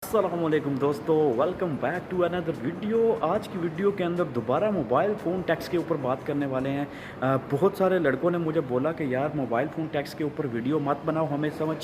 अस्सलामुअलैकुम दोस्तों, welcome back to another video. आज की वीडियो के अंदर दोबारा मोबाइल फ़ोन टैक्स के ऊपर बात करने वाले हैं। बहुत सारे लड़कों ने मुझे बोला कि यार मोबाइल फ़ोन टैक्स के ऊपर वीडियो मत बनाओ, हमें समझ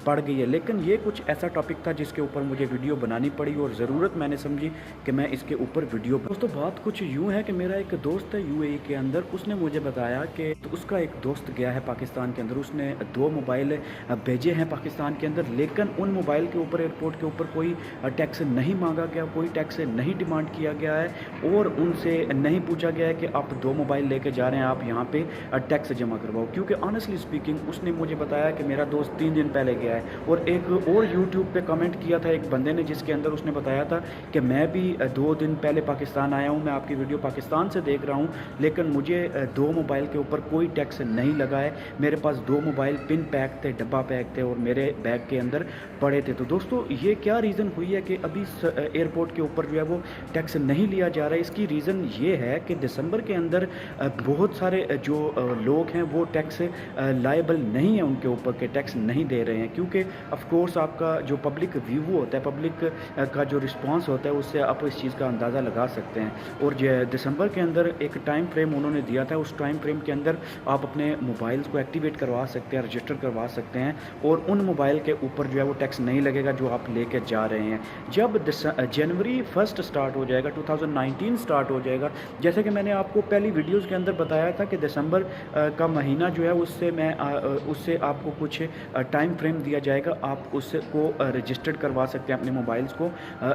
पड़ गई है। लेकिन ये कुछ ऐसा टॉपिक था जिसके ऊपर मुझे वीडियो बनानी पड़ी और ज़रूरत मैंने समझी कि मैं इसके ऊपर वीडियो। दोस्तों बात कुछ यूँ है कि मेरा एक दोस्त है यूएई के अंदर, उसने मुझे बताया कि तो उसका एक दोस्त गया है पाकिस्तान के अंदर, उसने 2 मोबाइल भेजे हैं पाकिस्तान के अंदर, लेकिन उन मोबाइल के ऊपर एयरपोर्ट के ऊपर कोई टैक्स नहीं मांगा गया, कोई टैक्स नहीं डिमांड किया गया है और उनसे नहीं पूछा गया है कि आप 2 मोबाइल लेके जा रहे हैं, आप यहाँ पे टैक्स जमा करवाओ। क्योंकि ऑनेस्टली स्पीकिंग उसने मुझे बताया कि मेरा दोस्त 3 दिन पहले गया है और एक और यूट्यूब पे कमेंट किया था एक बंदे ने, जिसके अंदर उसने बताया था कि मैं भी 2 दिन पहले पाकिस्तान आया हूँ, मैं आपकी वीडियो पाकिस्तान से देख रहा हूँ, लेकिन मुझे 2 मोबाइल के ऊपर कोई टैक्स नहीं लगा है। मेरे पास 2 मोबाइल पिन पैक थे, डब्बा पैक थे और मेरे बैग के अंदर पड़े थे। तो दोस्तों ये क्या रीज़न हुई है कि अभी एयरपोर्ट के ऊपर जो है वो टैक्स नहीं लिया जा रहा है? इसकी रीज़न ये है कि दिसंबर के अंदर बहुत सारे जो लोग हैं वो टैक्स लायबल नहीं है उनके ऊपर, के टैक्स नहीं दे रहे हैं। क्योंकि ऑफ कोर्स आपका जो पब्लिक व्यू होता है, पब्लिक का जो रिस्पांस होता है, उससे आप इस चीज़ का अंदाज़ा लगा सकते हैं। और दिसंबर के अंदर एक टाइम फ्रेम उन्होंने दिया था, उस टाइम फ्रेम के अंदर आप अपने मोबाइल्स को एक्टिवेट करवा सकते हैं, रजिस्टर करवा सकते हैं और उन मोबाइल के ऊपर जो है वो टैक्स नहीं लगेगा जो आप लेके जा रहे हैं। जब जनवरी 1 स्टार्ट हो जाएगा, 2019 स्टार्ट हो जाएगा, जैसे कि मैंने आपको पहली वीडियोस के अंदर बताया था कि दिसंबर का महीना जो है उससे आपको कुछ टाइम फ्रेम दिया जाएगा, आप उसको रजिस्टर्ड करवा सकते हैं, अपने मोबाइल्स को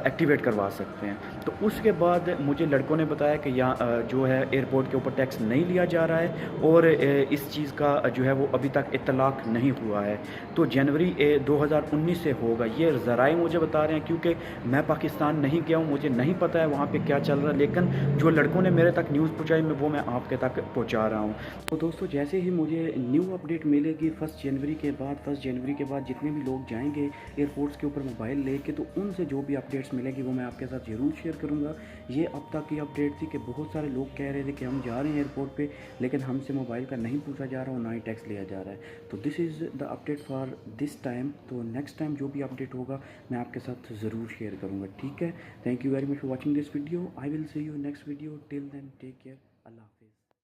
एक्टिवेट करवा सकते हैं। तो उसके बाद मुझे लड़कों ने बताया कि यहाँ जो है एयरपोर्ट के ऊपर टैक्स नहीं लिया जा रहा है और इस चीज़ का जो है वो अभी तक इत्तलाक नहीं हुआ है। तो जनवरी 2019 से होगा, ये ज़राए मुझे बता रहे हैं, क्योंकि मैं पाकिस्तान नहीं गया हूँ, मुझे नहीं पता है वहाँ पे क्या चल रहा है, लेकिन जो लड़कों ने मेरे तक न्यूज़ पहुँचाई मैं आपके तक पहुँचा रहा हूँ। तो दोस्तों जैसे ही मुझे न्यू अपडेट मिलेगी 1 जनवरी के बाद जितने भी लोग जाएंगे एयरपोर्ट्स के ऊपर मोबाइल लेके, तो उनसे जो भी अपडेट्स मिलेगी वो मैं आपके साथ ज़रूर शेयर करूँगा। ये अब तक की अपडेट थी कि बहुत सारे लोग कह रहे थे कि हम जा रहे हैं एयरपोर्ट पर, लेकिन हमसे मोबाइल का नहीं पूछा जा रहा और ना ही टैक्स लिया जा रहा है। तो this is the update for this time. तो नेक्स्ट टाइम जो भी अपडेट होगा मैं आपके साथ ज़रूर शेयर करूँगा, ठीक है। Thank you very much for watching this video. I will see you next video. Till then take care. Allah.